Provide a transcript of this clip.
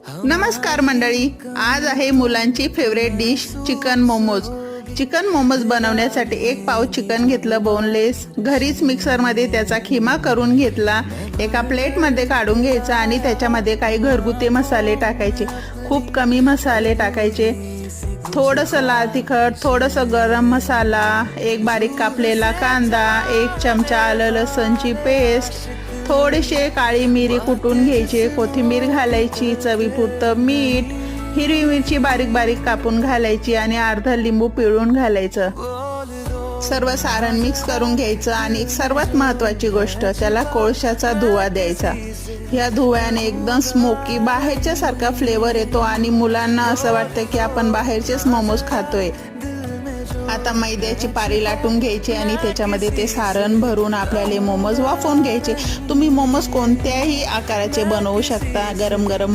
नमस्कार मंडळी, आज आहे मुलांची favourite dish chicken momos. Chicken momos बनवण्यासाठी 1 पाव चिकन घेतलं बोनलेस, घरीच मिक्सरमध्ये त्याचा खिमा करून घेतला। एका प्लेटमध्ये काढून घ्यायचा आणि त्याच्यामध्ये काही घरगुती मसाले टाकायचे, खूप कमी मसाले टाकायचे। थोडंसं लाल तिखट, थोडंसं गरम मसाला, एक बारीक कापलेला कांदा, 1 चमचा आलं लसूणची पेस्ट, थोडेसे काळी मिरी कुटून घ्यायचे, कोथिंबीर घालायची, चवीपुरतं मीठ, हिरवी मिरची बारीक बारीक कापून घालायची आणि अर्धा लिंबू पिळून घालायचं। सर्व सारण मिक्स करून घ्यायचं आणि सर्वात महत्त्वाची गोष्ट, त्याला कोळशाचा धुवा द्यायचा। या धुव्याने एकदम स्मोकी बाहेरच्या सारखा फ्लेवर येतो आणि मुलांना असं वाटतं की आपण बाहेरचेच मोमोज खातोय। आता मैद्याची पारी लाटून घ्यायची आणि त्याच्यामध्ये ते सारण भरून आपल्याला मोमोज वाफवून घ्यायचे। तुम्ही मोमोज कोणत्याही आकाराचे बनवू शकता। गरम गरम